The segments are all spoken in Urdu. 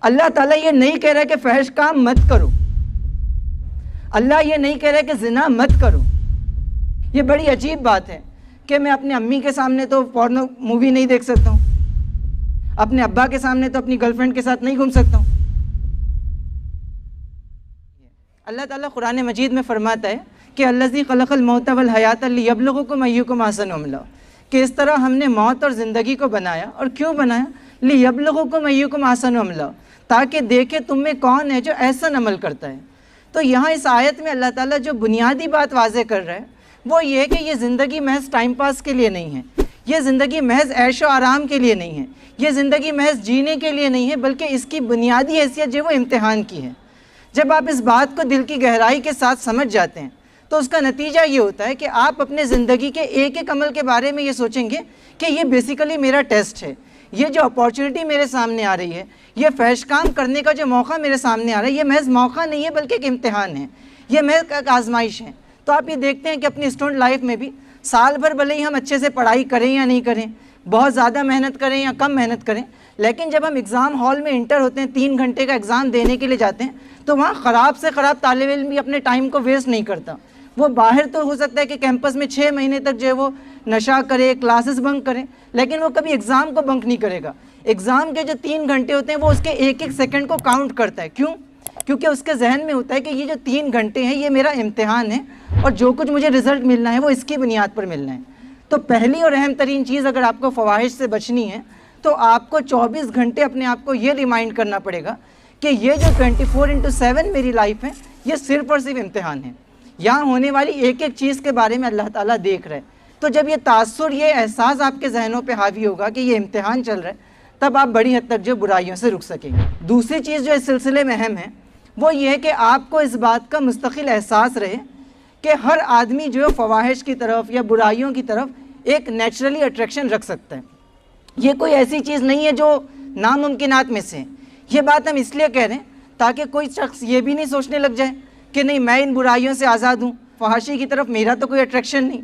اللہ تعالیٰ یہ نہیں کہہ رہا ہے کہ فحش کام مت کرو، اللہ یہ نہیں کہہ رہا ہے کہ زنا مت کرو۔ یہ بڑی عجیب بات ہے کہ میں اپنے امی کے سامنے تو پورنو مووی نہیں دیکھ سکتا ہوں، اپنے ابا کے سامنے تو اپنی گرل فرینڈ کے ساتھ نہیں گھوم سکتا ہوں۔ اللہ تعالیٰ قرآن مجید میں فرماتا ہے کہ الذی خلق الموت والحیات لیبلوکم ایکم احسن عملا، کہ اس طرح ہم نے موت اور زندگی کو بنایا، اور کیوں بنایا؟ لیبلوکم ایکم احسن عملا، تاکہ دیکھے تم میں کون ہے جو احسن عمل کرتا ہے۔ تو یہاں اس آیت میں اللہ تعالیٰ جو بنیادی بات واضح کر رہا ہے وہ یہ ہے کہ یہ زندگی محض ٹائم پاس کے لیے نہیں ہے، یہ زندگی محض عیش و آرام کے لیے نہیں ہے، یہ زندگی محض جینے کے لیے نہیں ہے، بلکہ اس کی بنیادی حیثیت جو وہ امتحان کی ہے۔ جب آپ اس بات کو دل کی گہرائی کے ساتھ سمجھ جاتے ہیں تو اس کا نتیجہ یہ ہوتا ہے کہ آپ اپنے زندگی کے ایک ایک عمل کے بارے میں یہ سوچیں گے کہ یہ بیسیکلی میرا ٹیسٹ ہے، یہ جو اپارچونٹی میرے سامنے آ رہی ہے، یہ فحش کام کرنے کا جو موقع میرے سامنے آ رہا ہے، یہ محض موقع نہیں ہے بلکہ ایک امتحان ہے، یہ محض ایک آزمائش ہے۔ تو آپ یہ دیکھتے ہیں کہ اپنی اسٹوڈنٹ لائف میں بھی سال بھر بھلے ہی ہم اچھے سے پڑھائی کریں یا نہیں کریں، بہت زیادہ محنت کریں یا کم محنت کریں، لیکن جب ہم ایگزام ہال میں انٹر ہوتے ہیں، 3 گھنٹے کا ایگزام دینے کے لیے جاتے ہیں، تو وہاں خراب سے خراب طالب علم بھی اپنے ٹائم کو ویسٹ نہیں کرتا۔ وہ باہر تو ہو سکتا ہے کہ کیمپس میں 6 مہینے تک جو ہے وہ نشہ کرے، کلاسز بنک کرے، لیکن وہ کبھی ایگزام کو بنک نہیں کرے گا۔ ایگزام کے جو 3 گھنٹے ہوتے ہیں وہ اس کے ایک ایک سیکنڈ کو کاؤنٹ کرتا ہے۔ کیوں؟ کیونکہ اس کے ذہن میں ہوتا ہے کہ یہ جو 3 گھنٹے ہیں یہ میرا امتحان ہے، اور جو کچھ مجھے رزلٹ ملنا ہے وہ اس کی بنیاد پر ملنا ہے۔ تو پہلی اور اہم ترین چیز اگر آپ کو فواہش سے بچنی ہے تو آپ کو 24 گھنٹے اپنے آپ کو یہ ریمائنڈ کرنا پڑے گا کہ یہ جو 24/7 میری لائف ہے یہ صرف اور صرف امتحان ہے، یہاں ہونے والی ایک ایک چیز کے بارے میں اللہ تعالیٰ دیکھ رہا ہے۔ تو جب یہ تاثر، یہ احساس آپ کے ذہنوں پہ حاوی ہوگا کہ یہ امتحان چل رہا ہے، تب آپ بڑی حد تک جو برائیوں سے رک سکیں گے۔ دوسری چیز جو اس سلسلے میں اہم ہے وہ یہ ہے کہ آپ کو اس بات کا مستقل احساس رہے کہ ہر آدمی جو فواہش کی طرف یا برائیوں کی طرف ایک نیچرلی اٹریکشن رکھ سکتا ہے۔ یہ کوئی ایسی چیز نہیں ہے جو ناممکنات میں سے ہے۔ یہ بات ہم اس لیے کہہ رہے ہیں تاکہ کوئی شخص یہ بھی نہیں سوچنے لگ جائے کہ نہیں میں ان برائیوں سے آزاد ہوں، فحاشی کی طرف میرا تو کوئی اٹریکشن نہیں۔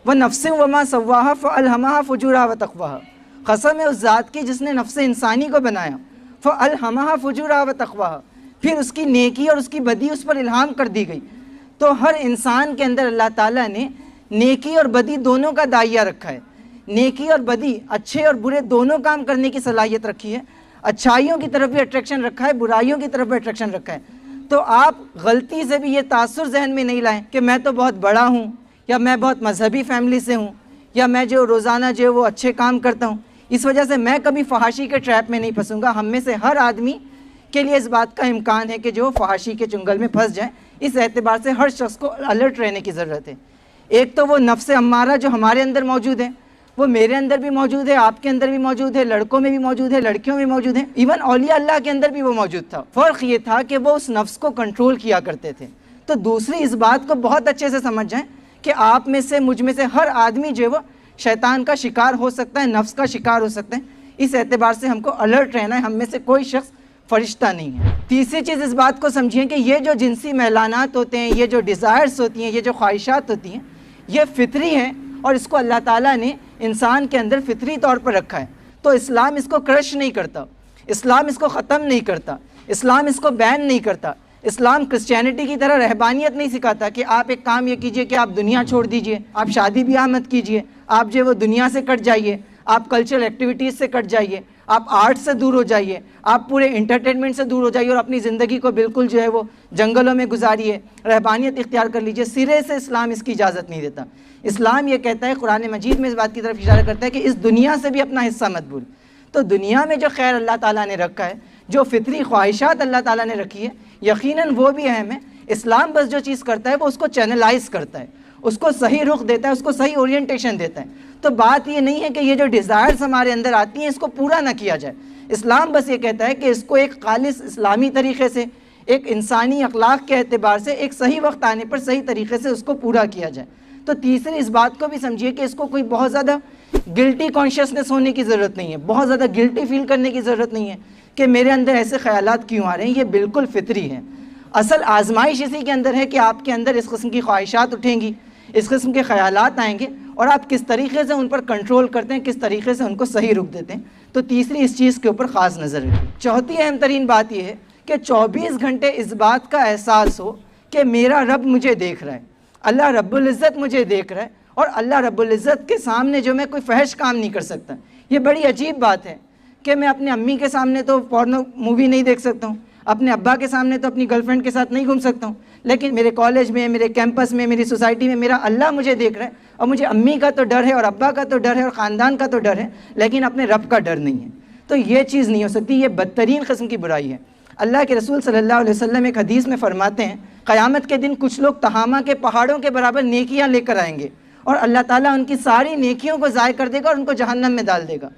وَنَفْسٍ وَمَا سَوَّاهَا فَأَلْهَمَهَا فُجُورَهَا وَتَقْوَاهَا، قسم ہے اس ذات کی جس نے نفس انسانی کو بنایا، فَأَلْهَمَهَا فُجُورَهَا وَتَقْوَاهَا، پھر اس کی نیکی اور اس کی بدی اس پر الہام کر دی گئی۔ تو ہر انسان کے اندر اللہ تعالیٰ نے نیکی اور بدی دونوں کا دائیا رکھا ہے، نیکی اور بدی، اچھے اور برے دونوں کام کرنے کی صلاحیت رکھی ہے، اچھائیوں کی طرف بھی اٹریکشن رکھا ہے، برائیوں کی طرف بھی اٹریکشن رکھا ہے۔ تو آپ غلطی سے بھی یہ تاثر ذہن میں نہیں لائیں کہ میں تو بہت بڑا ہوں، یا میں بہت مذہبی فیملی سے ہوں، یا میں جو روزانہ جو وہ اچھے کام کرتا ہوں، اس وجہ سے میں کبھی فحاشی کے ٹریپ میں نہیں پھنسوں گا۔ ہم میں سے ہر آدمی کے لیے اس بات کا امکان ہے کہ جو فحاشی کے چنگل میں پھنس جائیں۔ اس اعتبار سے ہر شخص کو الرٹ رہنے کی ضرورت ہے۔ ایک تو وہ نفس امارہ جو ہمارے اندر موجود ہے، وہ میرے اندر بھی موجود ہے، آپ کے اندر بھی موجود ہے، لڑکوں میں بھی موجود ہے، لڑکیوں میں بھی موجود ہے، ایون اولیاء اللہ کے اندر بھی وہ موجود تھا۔ فرق یہ تھا کہ وہ اس نفس کو کنٹرول کیا کرتے تھے۔ تو دوسری اس بات کو بہت اچھے سے سمجھ جائیں کہ آپ میں سے، مجھ میں سے ہر آدمی جو ہے وہ شیطان کا شکار ہو سکتا ہے، نفس کا شکار ہو سکتا ہے۔ اس اعتبار سے ہم کو الرٹ رہنا ہے، ہم میں سے کوئی شخص فرشتہ نہیں ہے۔ تیسری چیز اس بات کو سمجھیں کہ یہ جو جنسی میلانات ہوتے ہیں، یہ جو ڈیزائرز ہوتی ہیں، یہ جو خواہشات ہوتی ہیں، یہ فطری ہیں، اور اس کو اللہ تعالیٰ نے انسان کے اندر فطری طور پر رکھا ہے۔ تو اسلام اس کو کرش نہیں کرتا، اسلام اس کو ختم نہیں کرتا، اسلام اس کو بین نہیں کرتا۔ اسلام کرسچینٹی کی طرح رہبانیت نہیں سکھاتا کہ آپ ایک کام یہ کیجئے کہ آپ دنیا چھوڑ دیجئے، آپ شادی بیاہ مت کیجئے، آپ جو ہے وہ دنیا سے کٹ جائیے، آپ کلچرل ایکٹیویٹیز سے کٹ جائیے، آپ آرٹ سے دور ہو جائیے، آپ پورے انٹرٹینمنٹ سے دور ہو جائیے اور اپنی زندگی کو بالکل جو ہے وہ جنگلوں میں گزاریے، رہبانیت اختیار کر لیجئے۔ سرے سے اسلام اس کی اجازت نہیں دیتا۔ اسلام یہ کہتا ہے، قرآن مجید میں اس بات کی طرف اشارہ کرتا ہے کہ اس دنیا سے بھی اپنا حصہ مت بھول۔ تو دنیا میں جو خیر اللہ تعالیٰ نے رکھا ہے، جو فطری خواہشات اللہ تعالیٰ نے رکھی ہے، یقیناً وہ بھی اہم ہے۔ اسلام بس جو چیز کرتا ہے وہ اس کو چینلائز کرتا ہے، اس کو صحیح رخ دیتا ہے، اس کو صحیح اورینٹیشن دیتا ہے۔ تو بات یہ نہیں ہے کہ یہ جو ڈیزائرز ہمارے اندر آتی ہیں اس کو پورا نہ کیا جائے۔ اسلام بس یہ کہتا ہے کہ اس کو ایک خالص اسلامی طریقے سے، ایک انسانی اخلاق کے اعتبار سے، ایک صحیح وقت آنے پر صحیح طریقے سے اس کو پورا کیا جائے۔ تو تیسری اس بات کو بھی سمجھیے کہ اس کو کوئی بہت زیادہ گلٹی کانشیسنس ہونے کی ضرورت نہیں ہے، بہت زیادہ گلٹی فیل کرنے کی ضرورت نہیں ہے کہ میرے اندر ایسے خیالات کیوں آ رہے ہیں۔ یہ بالکل فطری ہے۔ اصل آزمائش اسی کے اندر ہے کہ آپ کے اندر اس قسم کی خواہشات اٹھیں گی، اس قسم کے خیالات آئیں گے، اور آپ کس طریقے سے ان پر کنٹرول کرتے ہیں، کس طریقے سے ان کو صحیح رخ دیتے ہیں۔ تو تیسری اس چیز کے اوپر خاص نظر رکھیں۔ چوتھی اہم ترین بات یہ ہے کہ 24 گھنٹے اس بات کا احساس ہو کہ میرا رب مجھے دیکھ رہا ہے، اللہ رب العزت مجھے دیکھ رہا ہے، اور اللہ رب العزت کے سامنے جو میں کوئی فحش کام نہیں کر سکتا۔ یہ بڑی عجیب بات ہے کہ میں اپنے امی کے سامنے تو پورنو مووی نہیں دیکھ سکتا ہوں، اپنے ابا کے سامنے تو اپنی گرل فرینڈ کے ساتھ نہیں گھوم سکتا ہوں، لیکن میرے کالج میں، میرے کیمپس میں، میری سوسائٹی میں میرا اللہ مجھے دیکھ رہا ہے، اور مجھے امی کا تو ڈر ہے اور ابا کا تو ڈر ہے اور خاندان کا تو ڈر ہے، لیکن اپنے رب کا ڈر نہیں ہے۔ تو یہ چیز نہیں ہو سکتی، یہ بدترین قسم کی برائی ہے۔ اللہ کے رسول صلی اللہ علیہ وسلم ایک حدیث میں فرماتے ہیں، قیامت کے دن کچھ لوگ تہامہ کے پہاڑوں کے برابر نیکیاں لے کر آئیں گے، اور اللہ تعالیٰ ان کی ساری نیکیوں کو ضائع کر دے گا اور ان کو جہنم میں ڈال دے گا۔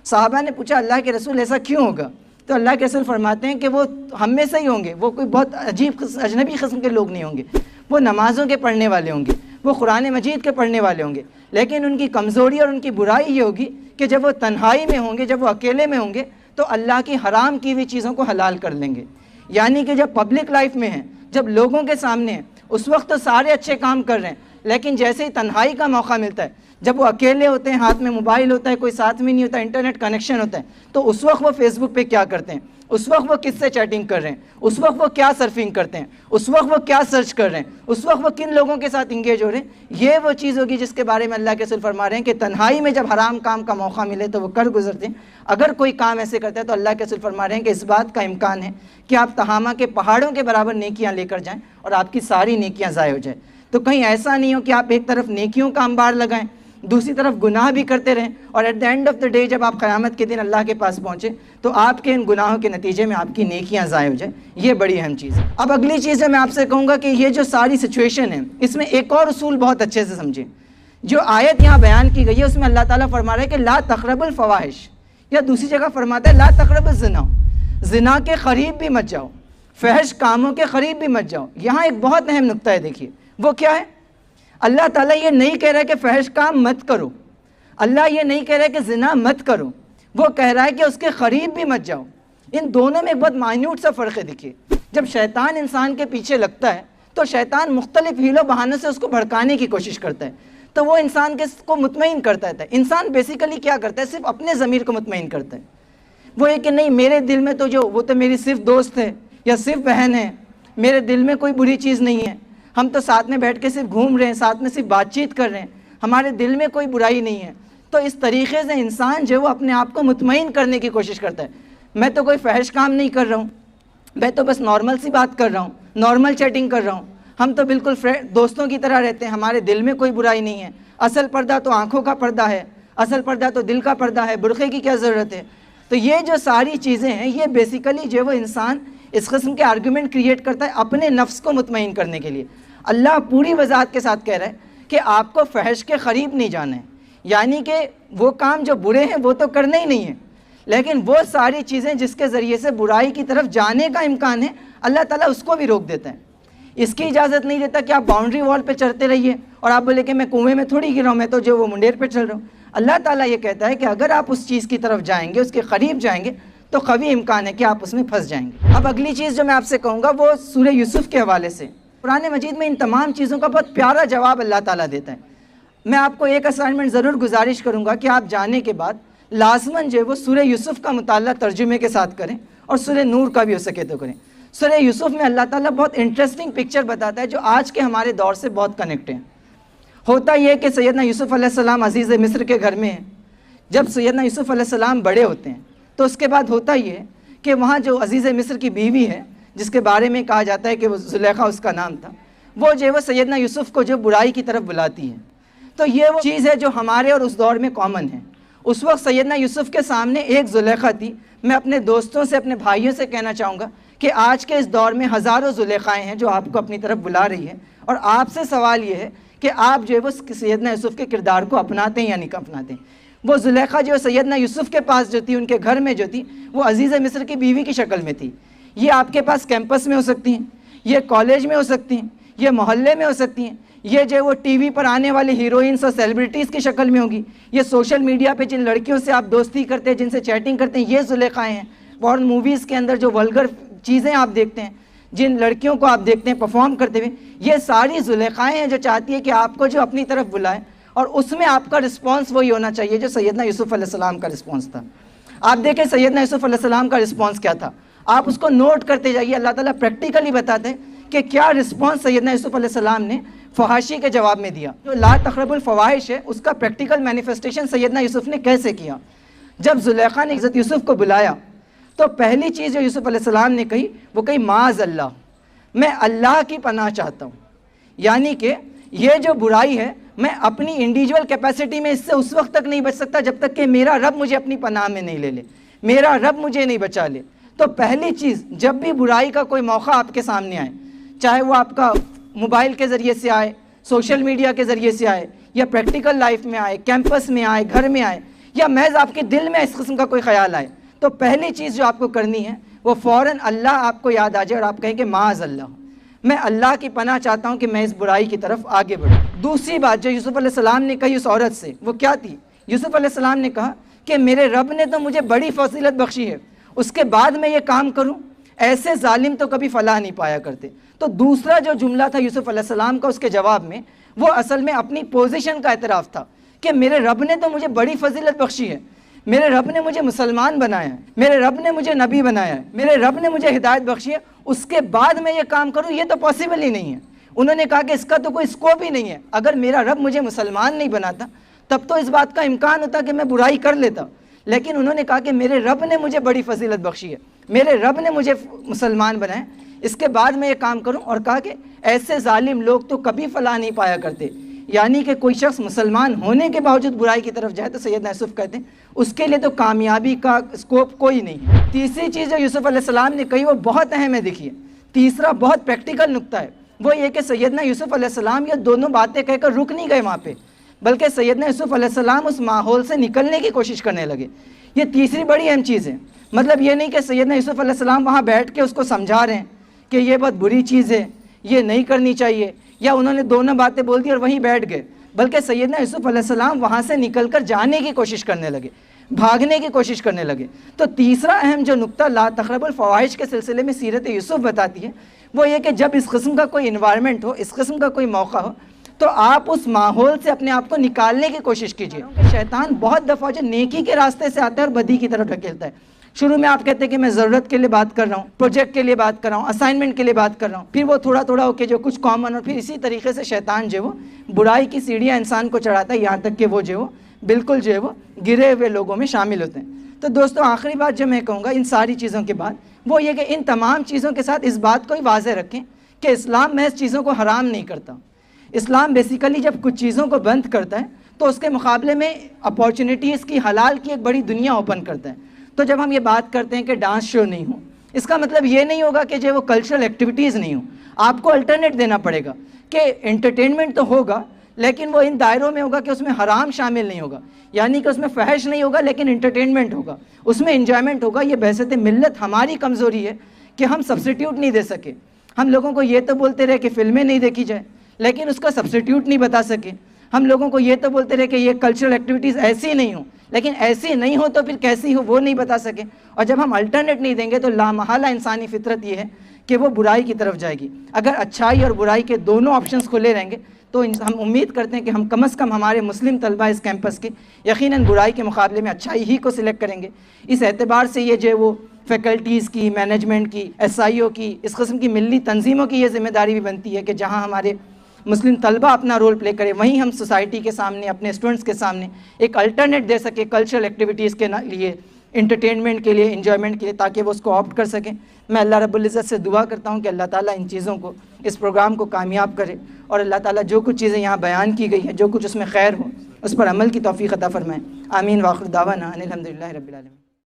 صحابہ نے پوچھا اللہ کے رسول ایسا کیوں ہوگا؟ تو اللہ کے رسول فرماتے ہیں کہ وہ ہم میں سے ہی ہوں گے، وہ کوئی بہت عجیب اجنبی قسم کے لوگ نہیں ہوں گے، وہ نمازوں کے پڑھنے والے ہوں گے، وہ قرآن مجید کے پڑھنے والے ہوں گے، لیکن ان کی کمزوری اور ان کی برائی یہ ہوگی کہ جب وہ تنہائی میں ہوں گے، جب وہ اکیلے میں ہوں گے، تو اللہ کی حرام کی ہوئی چیزوں کو حلال کر لیں گے۔ یعنی کہ جب پبلک لائف میں ہیں، جب لوگوں کے سامنے ہیں، اس وقت تو سارے اچھے کام کر رہے ہیں، لیکن جیسے ہی تنہائی کا موقع ملتا ہے، جب وہ اکیلے ہوتے ہیں، ہاتھ میں موبائل ہوتا ہے، کوئی ساتھ میں نہیں ہوتا، انٹرنیٹ کنیکشن ہوتا ہے، تو اس وقت وہ فیس بک پہ کیا کرتے ہیں، اس وقت وہ کس سے چیٹنگ کر رہے ہیں، اس وقت وہ کیا سرفنگ کرتے ہیں، اس وقت وہ کیا سرچ کر رہے ہیں، اس وقت وہ کن لوگوں کے ساتھ انگیج ہو رہے ہیں۔ یہ وہ چیز ہوگی جس کے بارے میں اللہ کے رسول فرما رہے ہیں کہ تنہائی میں جب حرام کام کا موقع ملے تو وہ کر گزرتے ہیں۔ اگر کوئی کام ایسے کرتا ہے تو اللہ کے رسول فرما رہے ہیں کہ اس بات کا امکان ہے کہ آپ تہامہ کے پہاڑوں کے برابر نیکیاں لے کر جائیں اور آپ کی ساری نیکیاں ضائع ہو جائیں۔ تو کہیں ایسا نہیں ہو کہ آپ ایک طرف نیکیوں کا انبار لگائیں، دوسری طرف گناہ بھی کرتے رہیں، اور at the end of the day جب آپ قیامت کے دن اللہ کے پاس پہنچے تو آپ کے ان گناہوں کے نتیجے میں آپ کی نیکیاں ضائع ہو جائیں۔ یہ بڑی اہم چیز ہے۔ اب اگلی چیز جو میں آپ سے کہوں گا کہ یہ جو ساری سچویشن ہے، اس میں ایک اور اصول بہت اچھے سے سمجھیں۔ جو آیت یہاں بیان کی گئی ہے اس میں اللہ تعالیٰ فرما رہا ہے کہ لا تقربوا الفواحش، یا دوسری جگہ فرماتا ہے لا تقربوا الزنا، زنا کے قریب بھی مت جاؤ، فحش کاموں کے قریب بھی مت جاؤ۔ یہاں ایک بہت اہم نقطہ ہے، دیکھیے وہ کیا ہے۔ اللہ تعالیٰ یہ نہیں کہہ رہا ہے کہ فحش کام مت کرو، اللہ یہ نہیں کہہ رہا ہے کہ زنا مت کرو، وہ کہہ رہا ہے کہ اس کے قریب بھی مت جاؤ۔ ان دونوں میں ایک بہت مائنیوٹ سا فرق ہے۔ دیکھیے جب شیطان انسان کے پیچھے لگتا ہے تو شیطان مختلف ہیلوں بہانوں سے اس کو بھڑکانے کی کوشش کرتا ہے، تو وہ انسان کو مطمئن کرتا ہے۔ انسان بیسیکلی کیا کرتا ہے؟ صرف اپنے ضمیر کو مطمئن کرتا ہے۔ وہ یہ کہ نہیں، میرے دل میں تو وہ تو میری صرف دوست ہے یا صرف بہن ہے، میرے دل میں کوئی بری چیز نہیں ہے، ہم تو ساتھ میں بیٹھ کے صرف گھوم رہے ہیں، ساتھ میں صرف بات چیت کر رہے ہیں، ہمارے دل میں کوئی برائی نہیں ہے۔ تو اس طریقے سے انسان جو وہ اپنے آپ کو مطمئن کرنے کی کوشش کرتا ہے، میں تو کوئی فحش کام نہیں کر رہا ہوں، میں تو بس نارمل سی بات کر رہا ہوں، نارمل چیٹنگ کر رہا ہوں، ہم تو بالکل دوستوں کی طرح رہتے ہیں، ہمارے دل میں کوئی برائی نہیں ہے۔ اصل پردہ تو آنکھوں کا پردہ ہے، اصل پردہ تو دل کا پردہ ہے، برقعے کی کیا ضرورت ہے؟ تو یہ جو ساری چیزیں ہیں، یہ بیسیکلی جو وہ انسان اس قسم کے آرگومنٹ کریٹ کرتا ہے اپنے نفس کو مطمئن کرنے کے لیے۔ اللہ پوری وضاحت کے ساتھ کہہ رہا ہے کہ آپ کو فحش کے قریب نہیں جانا ہے، یعنی کہ وہ کام جو برے ہیں وہ تو کرنے ہی نہیں ہیں، لیکن وہ ساری چیزیں جس کے ذریعے سے برائی کی طرف جانے کا امکان ہے، اللہ تعالیٰ اس کو بھی روک دیتا ہے۔ اس کی اجازت نہیں دیتا کہ آپ باؤنڈری وال پہ چڑھتے رہیے اور آپ بولے کہ میں کنویں میں تھوڑی گر رہا ہوں، میں تو جو وہ منڈیر پہ چل رہا ہوں۔ اللہ تعالیٰ یہ کہتا ہے کہ اگر آپ اس چیز کی طرف جائیں گے، اس کے قریب جائیں گے، تو قوی امکان ہے کہ آپ اس میں پھنس جائیں گے۔ اب اگلی چیز جو میں آپ سے کہوں گا وہ سورہ یوسف کے حوالے سے۔ قرآن مجید میں ان تمام چیزوں کا بہت پیارا جواب اللہ تعالیٰ دیتا ہے۔ میں آپ کو ایک اسائنمنٹ ضرور گزارش کروں گا کہ آپ جانے کے بعد لازماً جو ہے وہ سورہ یوسف کا مطالعہ ترجمے کے ساتھ کریں، اور سورہ نور کا بھی ہو سکے تو کریں۔ سورہ یوسف میں اللہ تعالیٰ بہت انٹرسٹنگ پکچر بتاتا ہے جو آج کے ہمارے دور سے بہت کنیکٹ ہیں۔ ہوتا یہ کہ سیدنا یوسف علیہ السلام عزیز مصر کے گھر میں ہیں۔ جب سیدنا یوسف علیہ السلام بڑے ہوتے ہیں تو اس کے بعد ہوتا یہ کہ وہاں جو عزیز مصر کی بیوی ہے، جس کے بارے میں کہا جاتا ہے کہ وہ زلیخا اس کا نام تھا، وہ جو ہے وہ سیدنا یوسف کو جو برائی کی طرف بلاتی ہے۔ تو یہ وہ چیز ہے جو ہمارے اور اس دور میں کامن ہے۔ اس وقت سیدنا یوسف کے سامنے ایک زلیخا تھی۔ میں اپنے دوستوں سے، اپنے بھائیوں سے کہنا چاہوں گا کہ آج کے اس دور میں ہزاروں زلیخائیں ہیں جو آپ کو اپنی طرف بلا رہی ہیں، اور آپ سے سوال یہ ہے کہ آپ جو ہے وہ سیدنا یوسف کے کردار کو اپناتے ہیں یا نہیں اپناتے ہیں۔ وہ زلیخا جو سیدنا یوسف کے پاس جو تھی، ان کے گھر میں جو تھی، وہ عزیز مصر کی بیوی کی شکل میں تھی۔ یہ آپ کے پاس کیمپس میں ہو سکتی ہیں، یہ کالج میں ہو سکتی ہیں، یہ محلے میں ہو سکتی ہیں، یہ جو وہ ٹی وی پر آنے والی ہیروئنس اور سیلیبریٹیز کی شکل میں ہوگی، یہ سوشل میڈیا پہ جن لڑکیوں سے آپ دوستی کرتے ہیں، جن سے چیٹنگ کرتے ہیں، یہ زلیخائیں ہیں۔ پورن موویز کے اندر جو ولگر چیزیں آپ دیکھتے ہیں، جن لڑکیوں کو آپ دیکھتے ہیں پرفارم کرتے ہوئے، یہ ساری زلیخائیں ہیں جو چاہتی ہے کہ آپ کو جو اپنی طرف بلائے اور اس میں آپ کا رسپانس وہی ہونا چاہیے جو سیدنا یوسف علیہ السلام کا رسپانس تھا۔ آپ دیکھیں سیدنا یوسف علیہ السلام کا رسپانس کیا تھا، آپ اس کو نوٹ کرتے جائیے۔ اللہ تعالیٰ پریکٹیکلی بتاتے ہیں کہ کیا رسپانس سیدنا یوسف علیہ السلام نے فحاشی کے جواب میں دیا۔ جو لا تقربوا الفواحش ہے اس کا پریکٹیکل مینیفیسٹیشن سیدنا یوسف نے کیسے کیا۔ جب زلیخا نے حضرت یوسف کو بلایا تو پہلی چیز جو یوسف علیہ السلام نے کہی وہ کہی معاذ اللہ، میں اللہ کی پناہ چاہتا ہوں، یعنی کہ یہ جو برائی ہے میں اپنی انڈیویجول کیپیسٹی میں اس سے اس وقت تک نہیں بچ سکتا جب تک کہ میرا رب مجھے اپنی پناہ میں نہیں لے لے، میرا رب مجھے نہیں بچا لے۔ تو پہلی چیز، جب بھی برائی کا کوئی موقع آپ کے سامنے آئے، چاہے وہ آپ کا موبائل کے ذریعے سے آئے، سوشل میڈیا کے ذریعے سے آئے، یا پریکٹیکل لائف میں آئے، کیمپس میں آئے، گھر میں آئے، یا محض آپ کے دل میں اس قسم کا کوئی خیال آئے، تو پہلی چیز جو آپ کو کرنی ہے وہ فوراً اللہ آپ کو یاد آ جائے اور آپ کہیں کہ معاذ اللہ، میں اللہ کی پناہ چاہتا ہوں کہ میں اس برائی کی طرف آگے بڑھوں۔ دوسری بات جو یوسف علیہ السلام نے کہی اس عورت سے وہ کیا تھی؟ یوسف علیہ السلام نے کہا کہ میرے رب نے تو مجھے بڑی فضیلت بخشی ہے، اس کے بعد میں یہ کام کروں؟ ایسے ظالم تو کبھی فلاح نہیں پایا کرتے۔ تو دوسرا جو جملہ تھا یوسف علیہ السلام کا اس کے جواب میں، وہ اصل میں اپنی پوزیشن کا اعتراف تھا کہ میرے رب نے تو مجھے بڑی فضیلت بخشی ہے، میرے رب نے مجھے مسلمان بنایا ہے، میرے رب نے مجھے نبی بنایا ہے، میرے رب نے مجھے ہدایت بخشی ہے، اس کے بعد میں یہ کام کروں یہ تو پاسبل ہی نہیں ہے۔ انہوں نے کہا کہ اس کا تو کوئی اسکوپ ہی نہیں ہے، اگر میرا رب مجھے مسلمان نہیں بناتا تب تو اس بات کا امکان ہوتا کہ میں برائی کر لیتا، لیکن انہوں نے کہا کہ میرے رب نے مجھے بڑی فضیلت بخشی ہے، میرے رب نے مجھے مسلمان بنایا، اس کے بعد میں یہ کام کروں۔ اور کہا کہ ایسے ظالم لوگ تو کبھی فلاح نہیں پایا کرتے، یعنی کہ کوئی شخص مسلمان ہونے کے باوجود برائی کی طرف جائے تو سیدنا یوسف کہتے ہیں اس کے لیے تو کامیابی کا اسکوپ کوئی نہیں ہے۔ تیسری چیز جو یوسف علیہ السلام نے کہی وہ بہت اہم ہے، دیکھیے تیسرا بہت پریکٹیکل نقطہ ہے، وہ یہ کہ سیدنا یوسف علیہ السلام یہ دونوں باتیں کہہ کر رک نہیں گئے وہاں پہ، بلکہ سیدنا یوسف علیہ السلام اس ماحول سے نکلنے کی کوشش کرنے لگے۔ یہ تیسری بڑی اہم چیز ہے، مطلب یہ نہیں کہ سیدنا یوسف علیہ السلام وہاں بیٹھ کے اس کو سمجھا رہے ہیں کہ یہ بہت بری چیز ہے، یہ نہیں کرنی چاہیے، یا انہوں نے دونوں باتیں بول دی اور وہیں بیٹھ گئے، بلکہ سیدنا یوسف علیہ السلام وہاں سے نکل کر جانے کی کوشش کرنے لگے، بھاگنے کی کوشش کرنے لگے۔ تو تیسرا اہم جو نقطہ لا تقربوا الفواحش کے سلسلے میں سیرت یوسف بتاتی ہے وہ یہ کہ جب اس قسم کا کوئی انوائرمنٹ ہو، اس قسم کا کوئی موقع ہو، تو آپ اس ماحول سے اپنے آپ کو نکالنے کی کوشش کیجیے۔ شیطان بہت دفعہ جو نیکی کے راستے سے آتا ہے اور بدی کی طرف ڈھکیلتا ہے۔ شروع میں آپ کہتے ہیں کہ میں ضرورت کے لیے بات کر رہا ہوں، پروجیکٹ کے لیے بات کر رہا ہوں، اسائنمنٹ کے لیے بات کر رہا ہوں، پھر وہ تھوڑا تھوڑا ہو کے جو کچھ کامن، اور پھر اسی طریقے سے شیطان جو وہ برائی کی سیڑھیاں انسان کو چڑھاتا ہے یہاں تک کہ وہ جو وہ بالکل جو ہے وہ گرے ہوئے لوگوں میں شامل ہوتے ہیں۔ تو دوستو آخری بات جو میں کہوں گا ان ساری چیزوں کے بعد وہ یہ کہ ان تمام چیزوں کے ساتھ اس بات کو ہی واضح رکھیں کہ اسلام محض چیزوں کو حرام نہیں کرتا۔ اسلام بیسیکلی جب کچھ چیزوں کو بند کرتا ہے تو اس کے مقابلے میں اپارچونیٹیز کی، حلال کی ایک بڑی دنیا اوپن کرتا ہے۔ تو جب ہم یہ بات کرتے ہیں کہ ڈانس شو نہیں ہو، اس کا مطلب یہ نہیں ہوگا کہ جو وہ کلچرل ایکٹیویٹیز نہیں ہوں، آپ کو الٹرنیٹ دینا پڑے گا کہ انٹرٹینمنٹ تو ہوگا لیکن وہ ان دائروں میں ہوگا کہ اس میں حرام شامل نہیں ہوگا، یعنی کہ اس میں فحش نہیں ہوگا لیکن انٹرٹینمنٹ ہوگا، اس میں انجوائمنٹ ہوگا۔ یہ بحثت ملت ہماری کمزوری ہے کہ ہم سبسٹیٹیوٹ نہیں دے سکے۔ ہم لوگوں کو یہ تو بولتے رہے کہ فلمیں نہیں دیکھی جائے لیکن اس کا سبسٹیٹیوٹ نہیں بتا سکے۔ ہم لوگوں کو یہ تو بولتے رہے کہ یہ کلچرل ایکٹیویٹیز ایسی نہیں ہوں، لیکن ایسی نہیں ہو تو پھر کیسی ہو وہ نہیں بتا سکے۔ اور جب ہم الٹرنیٹ نہیں دیں گے تو لامحالہ انسانی فطرت یہ ہے کہ وہ برائی کی طرف جائے گی۔ اگر اچھائی اور برائی کے دونوں آپشنز کھلے رہیں گے تو ہم امید کرتے ہیں کہ ہم کم از کم ہمارے مسلم طلبہ اس کیمپس کے یقیناً برائی کے مقابلے میں اچھائی ہی کو سلیکٹ کریں گے۔ اس اعتبار سے یہ جو وہ فیکلٹیز کی، مینجمنٹ کی، ایس آئی او کی، اس قسم کی ملی تنظیموں کی یہ ذمہ داری بھی بنتی ہے کہ جہاں ہمارے مسلم طلبہ اپنا رول پلے کرے وہیں ہم سوسائٹی کے سامنے، اپنے اسٹوڈنٹس کے سامنے ایک الٹرنیٹ دے سکے کلچرل ایکٹیویٹیز کے لیے، انٹرٹینمنٹ کے لیے، انجوائمنٹ کے لیے، تاکہ وہ اس کو آپٹ کر سکیں۔ میں اللہ رب العزت سے دعا کرتا ہوں کہ اللہ تعالیٰ ان چیزوں کو، اس پروگرام کو کامیاب کرے، اور اللہ تعالیٰ جو کچھ چیزیں یہاں بیان کی گئی ہیں، جو کچھ اس میں خیر ہو، اس پر عمل کی توفیق عطا فرمائے۔ آمین۔ وآخر دعوانا ان الحمدللہ رب العالمین۔